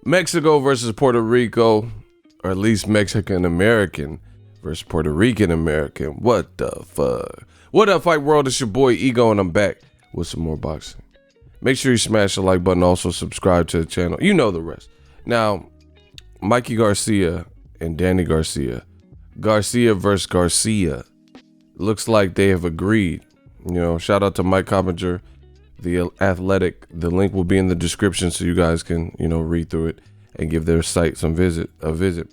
Mexico versus Puerto Rico, or at least Mexican-American versus Puerto Rican-American. What the fuck? What up, Fight World? It's your boy Ego, and I'm back with some more boxing. Make sure you smash the like button. Also, subscribe to the channel. You know the rest. Now, Mikey Garcia and Danny Garcia. Garcia versus Garcia. Looks like they have agreed. You know, shout out to Mike Coppinger, the Athletic. The link will be in the description so you guys can, read through it and give their site a visit.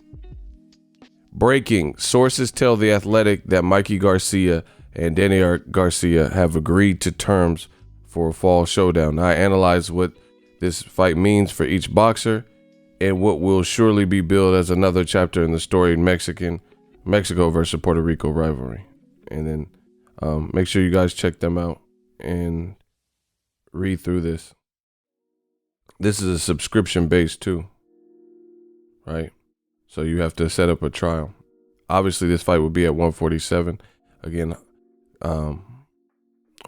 Breaking. Sources tell the Athletic that Mikey Garcia and Danny Garcia have agreed to terms for a fall showdown. I analyzed what this fight means for each boxer and what will surely be billed as another chapter in the storied Mexico versus Puerto Rico rivalry. And then make sure you guys check them out and read through this. This is a subscription based too, right? So you have to set up a trial. Obviously, this fight will be at 147. Again, I'll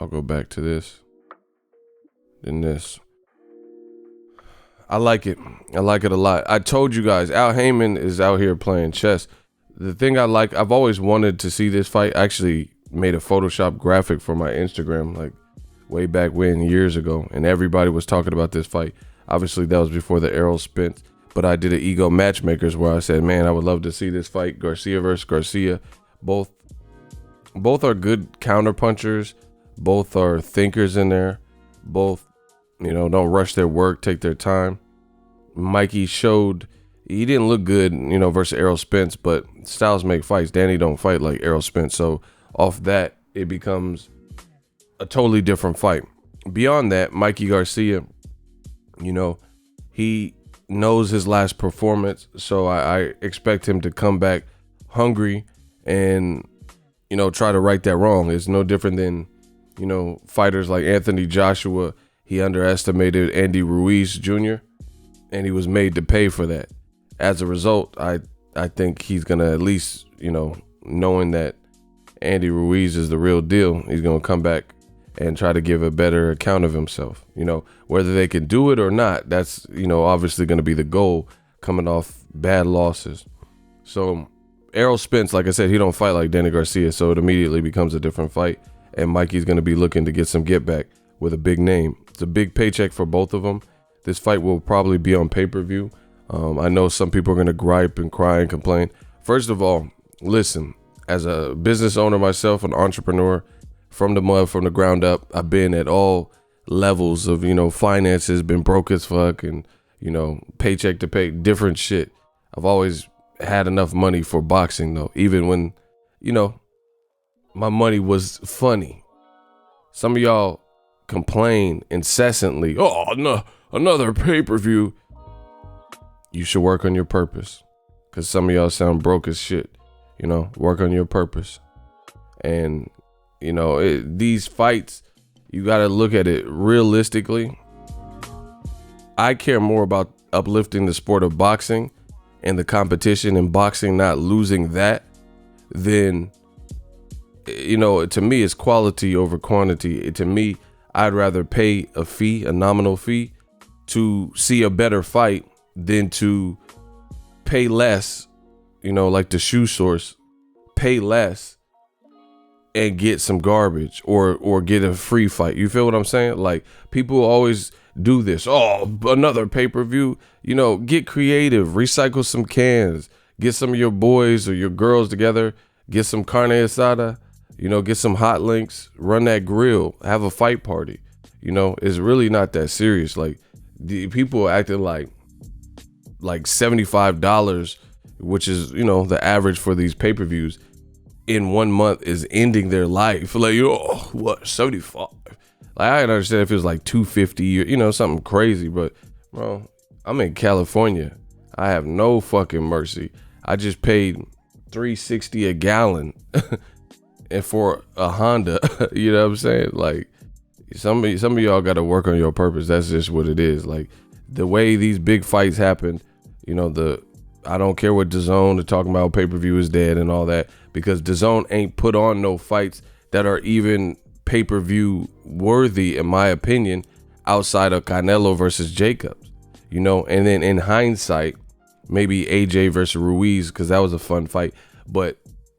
go back to this. Then this. I like it. I like it a lot. I told you guys, Al Heyman is out here playing chess. The thing I like, I've always wanted to see this fight. I actually made a Photoshop graphic for my Instagram, like way back when, years ago, and everybody was talking about this fight. Obviously, that was before the Errol Spence, but I did an Ego Matchmakers where I said, man, I would love to see this fight. Garcia versus Garcia. Both are good counter punchers. Both are thinkers in there. Both, don't rush their work, take their time. Mikey showed he didn't look good, versus Errol Spence, but styles make fights. Danny don't fight like Errol Spence. So off that, it becomes a totally different fight. Beyond that, Mikey Garcia, he knows his last performance. So I expect him to come back hungry and, try to right that wrong. It's no different than, fighters like Anthony Joshua. He underestimated Andy Ruiz Jr. and he was made to pay for that. As a result, I think he's going to at least, knowing that Andy Ruiz is the real deal, he's going to come back and try to give a better account of himself. Whether they can do it or not, that's, obviously going to be the goal coming off bad losses. So Errol Spence, like I said, he don't fight like Danny Garcia, so it immediately becomes a different fight. And Mikey's going to be looking to get some get back with a big name. It's a big paycheck for both of them. This fight will probably be on pay-per-view. I know some people are going to gripe and cry and complain. First of all, listen, as a business owner myself, an entrepreneur from the mud, from the ground up, I've been at all levels of, finances, been broke as fuck and, paycheck to pay, different shit. I've always had enough money for boxing though, even when, my money was funny. Some of y'all complain incessantly. Oh, no, another pay-per-view. You should work on your purpose, because some of y'all sound broke as shit. Work on your purpose. And, these fights, you got to look at it realistically. I care more about uplifting the sport of boxing and the competition in boxing, not losing that, than, to me, it's quality over quantity. To me, I'd rather pay a fee, a nominal fee, to see a better fight than to pay less, like the Shoe Source, pay less and get some garbage or get a free fight. You feel what I'm saying? Like, people always do this. Oh, another pay-per-view. Get creative, recycle some cans, get some of your boys or your girls together, get some carne asada, get some hot links, run that grill, have a fight party. It's really not that serious. Like, the people acting like $75, which is, the average for these pay-per-views in 1 month, is ending their life. Like, what, 75? Like, I can understand if it was like 250 or, something crazy, but bro, I'm in California. I have no fucking mercy. I just paid $3.60 a gallon and for a Honda. You know what I'm saying? Like, some of y'all got to work on your purpose. That's just what it is. Like, the way these big fights happen, the I don't care what DAZN are talking about, pay-per-view is dead and all that, because DAZN ain't put on no fights that are even pay-per-view worthy, in my opinion, outside of Canelo versus Jacobs, you know. And then in hindsight, maybe AJ versus Ruiz, because that was a fun fight, but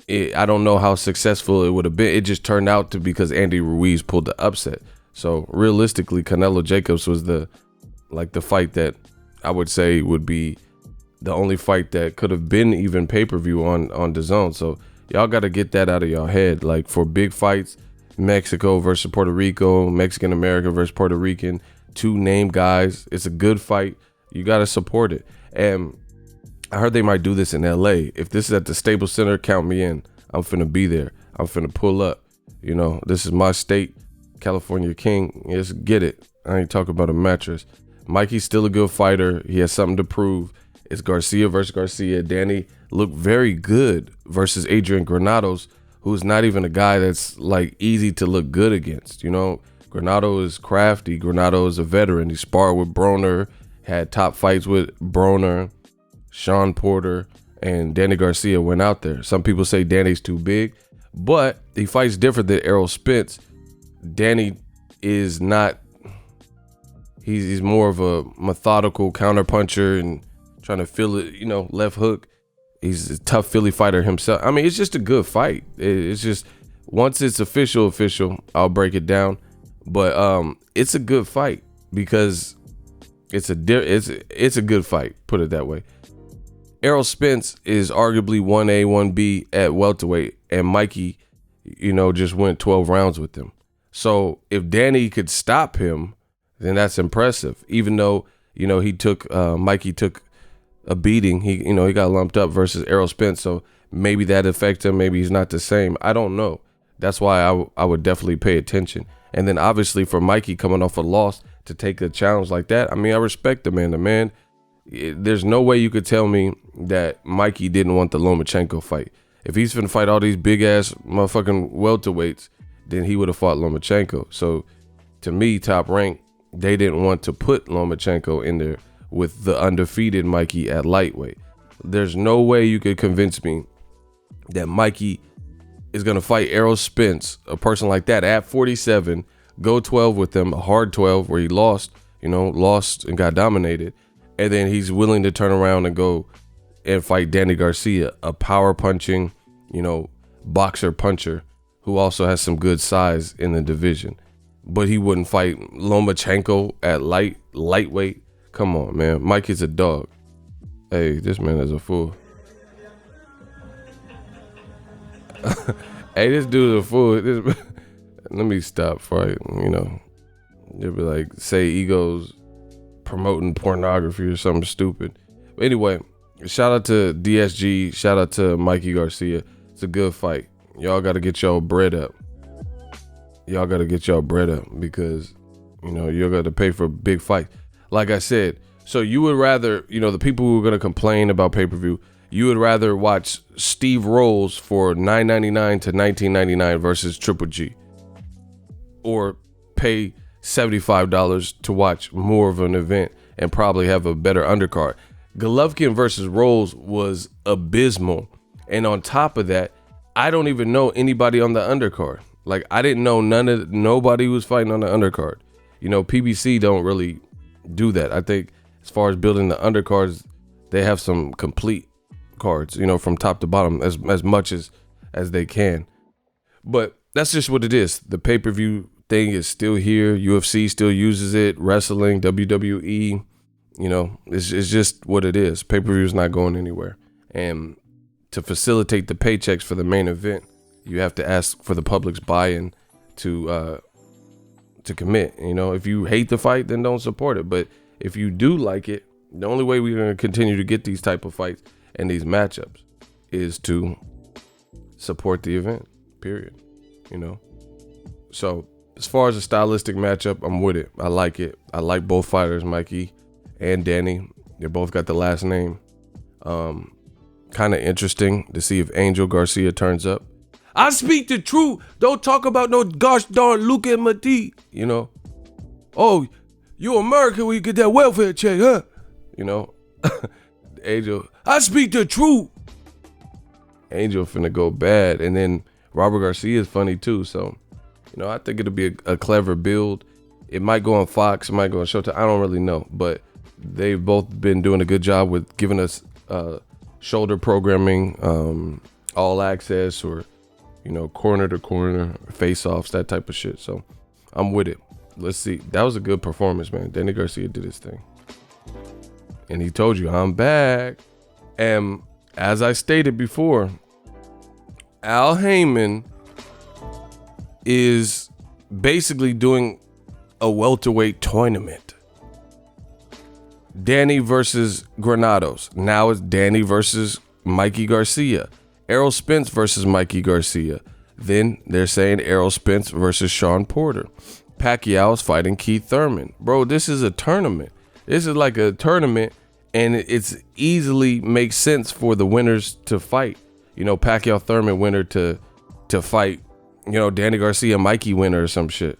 I don't know how successful it would have been. It just turned out to because Andy Ruiz pulled the upset. So realistically, Canelo Jacobs was the fight that I would say would be the only fight that could have been even pay-per-view on DAZN. So y'all got to get that out of y'all head. Like, for big fights, Mexico versus Puerto Rico, Mexican American versus Puerto Rican, two name guys. It's a good fight. You got to support it. And I heard they might do this in LA. If this is at the Staples Center, count me in. I'm finna be there. I'm finna pull up. You know, this is my state, California King. Let's get it. I ain't talking about a mattress. Mikey's still a good fighter. He has something to prove. It's Garcia versus Garcia. Danny looked very good versus Adrian Granados, who's not even a guy that's like easy to look good against. You know, Granado is crafty. Granado is a veteran. He sparred with Broner, had top fights with Broner, Sean Porter, and Danny Garcia went out there. Some people say Danny's too big, but he fights different than Errol Spence. Danny is not, he's more of a methodical counterpuncher and trying to feel it, you know, left hook. He's a tough Philly fighter himself. I mean, it's just a good fight. It's just, once it's official, I'll break it down. But it's a good fight because it's a good fight, put it that way. Errol Spence is arguably 1A, 1B at welterweight, and Mikey, you know, just went 12 rounds with him. So if Danny could stop him, then that's impressive. Even though, you know, Mikey took a beating. He got lumped up versus Errol Spence. So maybe that affects him. Maybe he's not the same. I don't know. That's why I would definitely pay attention. And then obviously for Mikey coming off a loss to take a challenge like that, I mean, I respect the man. The man, there's no way you could tell me that Mikey didn't want the Lomachenko fight. If he's finna fight all these big ass motherfucking welterweights, then he would have fought Lomachenko. So to me, Top Rank, they didn't want to put Lomachenko in there with the undefeated Mikey at lightweight. There's no way you could convince me that Mikey is gonna fight Errol Spence, a person like that at 47, go 12 with him, a hard 12 where he lost and got dominated. And then he's willing to turn around and go and fight Danny Garcia, a power punching, you know, boxer puncher who also has some good size in the division. But he wouldn't fight Lomachenko at lightweight. Come on, man. Mike is a dog. Hey, this man is a fool. Hey, this dude is a fool. Let me stop before they'll be like, say Ego's promoting pornography or something stupid. But anyway, shout out to DSG. Shout out to Mikey Garcia. It's a good fight. Y'all got to get y'all bread up. Because, you know, you're going to pay for a big fight. Like I said, so you would rather, you know, the people who are going to complain about pay-per-view, you would rather watch Steve Rolls for $9.99 to $19.99 versus Triple G, or pay $75 to watch more of an event and probably have a better undercard. Golovkin versus Rolls was abysmal. And on top of that, I don't even know anybody on the undercard. Like, I didn't know nobody was fighting on the undercard. You know, PBC don't really do that. I think as far as building the undercards, they have some complete cards, you know, from top to bottom as much as they can. But that's just what it is. The pay-per-view thing is still here. UFC still uses it. Wrestling, WWE, you know, it's just what it is. Pay-per-view is not going anywhere. And to facilitate the paychecks for the main event, you have to ask for the public's buy-in to commit. You know, if you hate the fight, then don't support it. But if you do like it, the only way we're going to continue to get these type of fights and these matchups is to support the event, period. You know, so as far as a stylistic matchup, I'm with it. I like it. I like both fighters, Mikey and Danny. They both got the last name. Kind of interesting to see if Angel Garcia turns up. I speak the truth. Don't talk about no gosh darn Luke and Mati. You know, oh, you American when you get that welfare check, huh? You know, Angel, I speak the truth. Angel finna go bad. And then Robert Garcia is funny too. So, I think it'll be a clever build. It might go on Fox, it might go on Showtime. I don't really know, but they've both been doing a good job with giving us shoulder programming, all access, or corner to corner, face-offs, that type of shit. So I'm with it. Let's see. That was a good performance, man. Danny Garcia did his thing. And he told you, I'm back. And as I stated before, Al Heyman is basically doing a welterweight tournament. Danny versus Granados. Now it's Danny versus Mikey Garcia. Errol Spence versus Mikey Garcia. Then they're saying Errol Spence versus Sean Porter. Pacquiao is fighting Keith Thurman. Bro, this is a tournament. This is like a tournament, and it's easily makes sense for the winners to fight. Pacquiao Thurman winner to fight, Danny Garcia Mikey winner or some shit.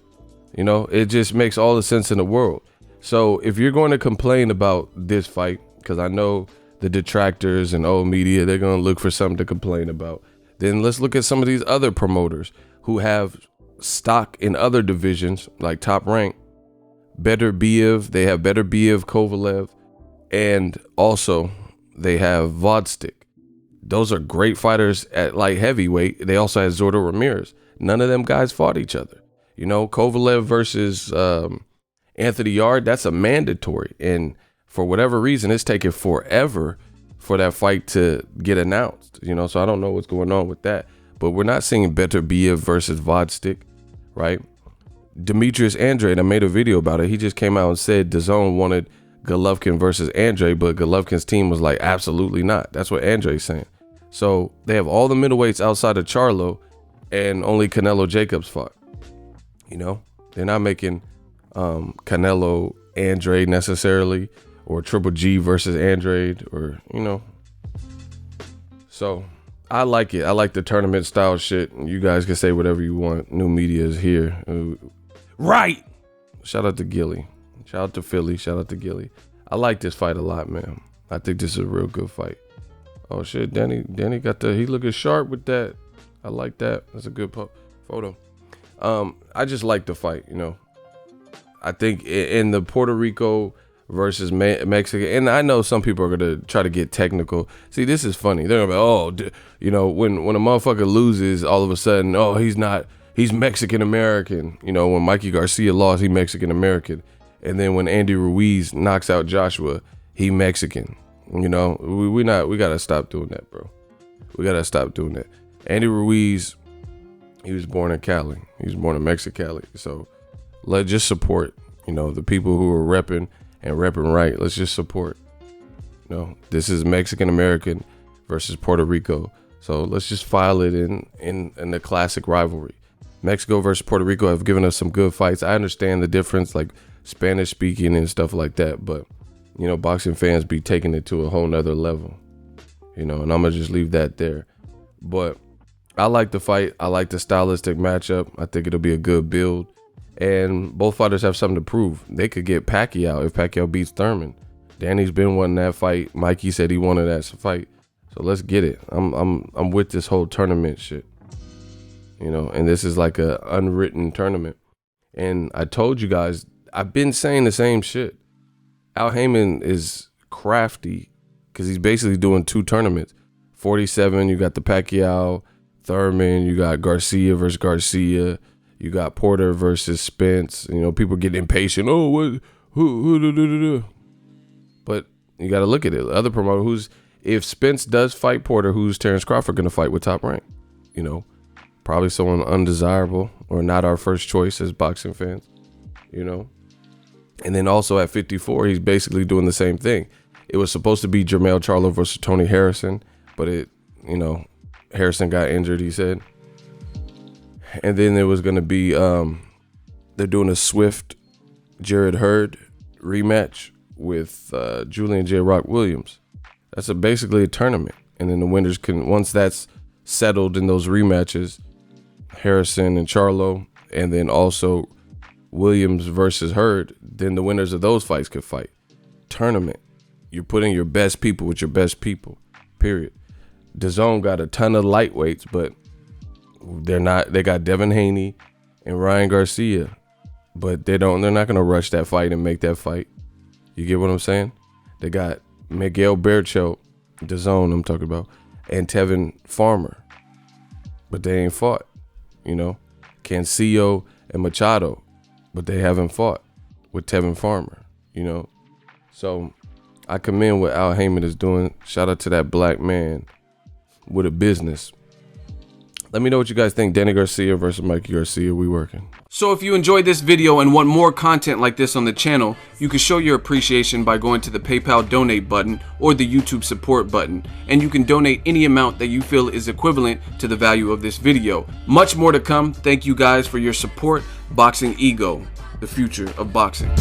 It just makes all the sense in the world. So if you're going to complain about this fight, because I know the detractors and old media, they're going to look for something to complain about, then let's look at some of these other promoters who have stock in other divisions, like Top Rank, Better Biev. They have Better Biev, Kovalev, and also they have Vodstick. Those are great fighters at light heavyweight. They also had Zordo Ramirez. None of them guys fought each other. Kovalev versus Anthony Yard, that's a mandatory. And for whatever reason, it's taken forever for that fight to get announced. So I don't know what's going on with that. But we're not seeing Better Biev versus Vodstick, right? Demetrius Andrade, I made a video about it. He just came out and said DAZN wanted Golovkin versus Andrade, but Golovkin's team was like, absolutely not. That's what Andrade's saying. So they have all the middleweights outside of Charlo, and only Canelo Jacobs fought. They're not making Canelo Andrade necessarily, or Triple G versus Andrade, or So I like it. I like the tournament style shit. You guys can say whatever you want. New media is here. Right. Shout out to Gilly. Shout out to Philly. Shout out to Gilly. I like this fight a lot, man. I think this is a real good fight. Oh shit, Danny got he looking sharp with that. I like that. That's a good photo. I just like the fight, I think in the Puerto Rico versus Mexico, and I know some people are gonna try to get technical. See, this is funny. They're gonna be, when a motherfucker loses, all of a sudden, he's Mexican American. When Mikey Garcia lost, he Mexican American, and then when Andy Ruiz knocks out Joshua, he Mexican. We gotta stop doing that, bro. We gotta stop doing that. Andy Ruiz, he was born in Cali. He was born in Mexicali. So let's just support, the people who are repping right. Let's just support. This is Mexican American versus Puerto Rico. So let's just file it in the classic rivalry. Mexico versus Puerto Rico have given us some good fights. I understand the difference, like Spanish speaking and stuff like that, but boxing fans be taking it to a whole nother level, and I'm gonna just leave that there. But I like the fight. I like the stylistic matchup. I think it'll be a good build, and both fighters have something to prove. They could get Pacquiao if Pacquiao beats Thurman. Danny's been wanting that fight. Mikey said he wanted that fight, so let's get it. I'm with this whole tournament shit, and this is like a unwritten tournament. And I told you guys, I've been saying the same shit. Al Heyman is crafty because he's basically doing two tournaments. 47, you got the Pacquiao, Thurman, you got Garcia versus Garcia, you got Porter versus Spence. People get impatient. Oh, what? Who? But you got to look at it. The other promoter, if Spence does fight Porter, who's Terrence Crawford going to fight with Top Rank? Probably someone undesirable or not our first choice as boxing fans, And then also at 54, he's basically doing the same thing. It was supposed to be Jermell Charlo versus Tony Harrison, but Harrison got injured, he said. And then there was going to be, they're doing a Swift Jared Hurd rematch with Julian J. Rock Williams. That's basically a tournament. And then the winners can, once that's settled in those rematches, Harrison and Charlo, and then also Williams versus Hurd, then the winners of those fights could fight. Tournament. You're putting your best people with your best people, period. DAZN got a ton of lightweights, but they're not. They got Devin Haney and Ryan Garcia, but they're not gonna rush that fight and make that fight. You get what I'm saying? They got Miguel Berchelt, DAZN I'm talking about, and Tevin Farmer, but they ain't fought. You know, Cancillo and Machado, but they haven't fought with Tevin Farmer. You know, so I commend what Al Heyman is doing. Shout out to that black man with a business. Let me know what you guys think. Danny Garcia versus Mikey Garcia. We working. So if you enjoyed this video and want more content like this on the channel, you can show your appreciation by going to the PayPal donate button or the YouTube support button, and you can donate any amount that you feel is equivalent to the value of this video. Much more to come. Thank you guys for your support. Boxing Ego, the future of boxing.